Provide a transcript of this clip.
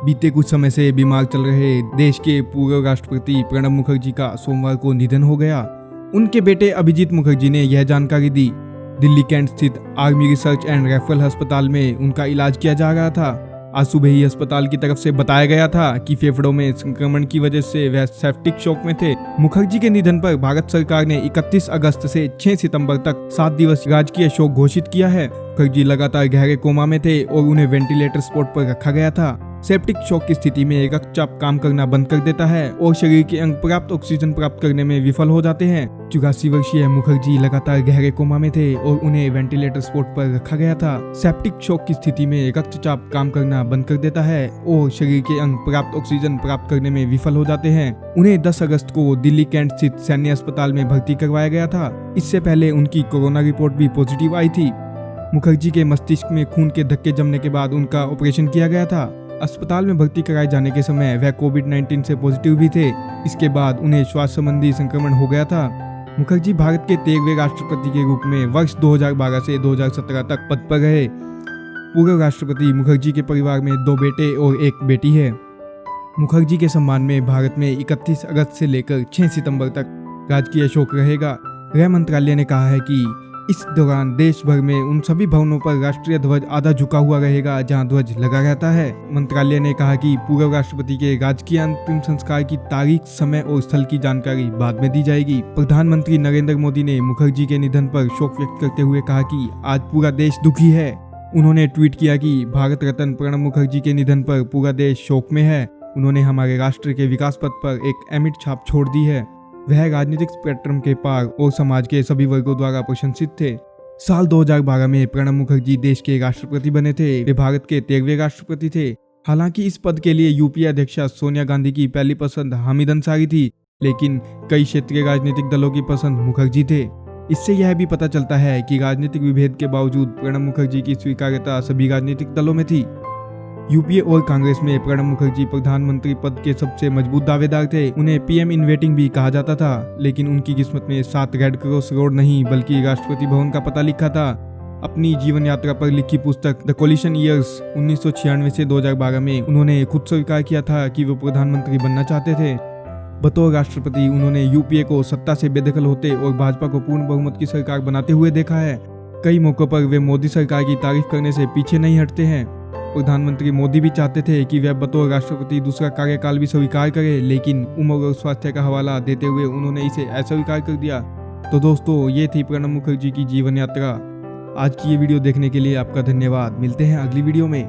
बीते कुछ समय से बीमार चल रहे देश के पूर्व राष्ट्रपति प्रणब मुखर्जी का सोमवार को निधन हो गया। उनके बेटे अभिजीत मुखर्जी ने यह जानकारी दी। दिल्ली कैंट स्थित आर्मी रिसर्च एंड रेफरल अस्पताल में उनका इलाज किया जा रहा था। आज सुबह ही अस्पताल की तरफ से बताया गया था कि फेफड़ों में संक्रमण की वजह से वह सेप्टिक शॉक में थे। मुखर्जी के निधन पर भारत सरकार ने 31 अगस्त से 6 सितंबर तक 7 दिवस राजकीय शोक घोषित किया है। मुखर्जी लगातार गहरे कोमा में थे और उन्हें वेंटिलेटर सपोर्ट पर रखा गया था। सेप्टिक शॉक की स्थिति में रक्तचाप काम करना बंद कर देता है और शरीर के अंग पर्याप्त ऑक्सीजन प्राप्त करने में विफल हो जाते हैं। 84 वर्षीय मुखर्जी लगातार गहरे कोमा में थे और उन्हें वेंटिलेटर सपोर्ट पर रखा गया था। सेप्टिक शॉक की स्थिति में रक्तचाप काम करना बंद कर देता है और शरीर के अंग पर्याप्त ऑक्सीजन प्राप्त करने में विफल हो जाते हैं। उन्हें 10 अगस्त को दिल्ली कैंट स्थित सैन्य अस्पताल में भर्ती करवाया गया था। इससे पहले उनकी कोरोना रिपोर्ट भी पॉजिटिव आई थी। मुखर्जी के मस्तिष्क में खून के धक्के जमने के बाद उनका ऑपरेशन किया गया था। अस्पताल में भर्ती कराए जाने के समय वह कोविड-19 से पॉजिटिव भी थे। इसके बाद उन्हें श्वास संबंधी संक्रमण हो गया था। मुखर्जी भारत के 13वें राष्ट्रपति के रूप में वर्ष 2012 से 2017 तक पद पर रहे। पूर्व राष्ट्रपति मुखर्जी के परिवार में 2 बेटे और 1 बेटी है। मुखर्जी के सम्मान में भारत में 31 अगस्त से लेकर 6 सितंबर तक राजकीय शोक रहेगा। गृह मंत्रालय ने कहा है कि इस दौरान देश भर में उन सभी भवनों पर राष्ट्रीय ध्वज आधा झुका हुआ रहेगा जहां ध्वज लगा रहता है। मंत्रालय ने कहा कि पूर्व राष्ट्रपति के राजकीय अंतिम संस्कार की तारीख, समय और स्थल की जानकारी बाद में दी जाएगी। प्रधानमंत्री नरेंद्र मोदी ने मुखर्जी के निधन पर शोक व्यक्त करते हुए कहा कि आज पूरा देश दुखी है। उन्होंने ट्वीट किया कि भारत रत्न प्रणब मुखर्जी के निधन पर पूरा देश शोक में है। उन्होंने हमारे राष्ट्र के विकास पथ पर एक अमिट छाप छोड़ दी है। वह राजनीतिक स्पेक्ट्रम के पार और समाज के सभी वर्गों द्वारा प्रशंसित थे। साल 2012 में प्रणब मुखर्जी देश के राष्ट्रपति बने थे। वे भारत के 13वें राष्ट्रपति थे। हालांकि इस पद के लिए यूपीए अध्यक्षा सोनिया गांधी की पहली पसंद हामिद अंसारी थी, लेकिन कई क्षेत्रीय राजनीतिक दलों की पसंद मुखर्जी थे। इससे यह भी पता चलता है कि राजनीतिक विभेद के बावजूद प्रणब मुखर्जी की स्वीकार्यता सभी राजनीतिक दलों में थी। यूपीए और कांग्रेस में प्रणब मुखर्जी प्रधानमंत्री पद के सबसे मजबूत दावेदार थे। उन्हें पीएम इन वेटिंग भी कहा जाता था, लेकिन उनकी किस्मत में 7 रेड क्रॉस रोड नहीं बल्कि राष्ट्रपति भवन का पता लिखा था। अपनी जीवन यात्रा पर लिखी पुस्तक द कोलिशन ईयर्स 1996 से 2012 में उन्होंने खुद स्वीकार किया था कि वो प्रधानमंत्री बनना चाहते थे। बतौर राष्ट्रपति उन्होंने यूपीए को सत्ता से बेदखल होते और भाजपा को पूर्ण बहुमत की सरकार बनाते हुए देखा है। कई मौकों पर वे मोदी सरकार की तारीफ करने से पीछे नहीं हटते हैं। प्रधानमंत्री मोदी भी चाहते थे कि वह बतौर राष्ट्रपति दूसरा कार्यकाल भी स्वीकार करे, लेकिन उम्र और स्वास्थ्य का हवाला देते हुए उन्होंने इसे अस्वीकार कर दिया। तो दोस्तों, ये थी प्रणब मुखर्जी की जीवन यात्रा। आज की ये वीडियो देखने के लिए आपका धन्यवाद। मिलते हैं अगली वीडियो में।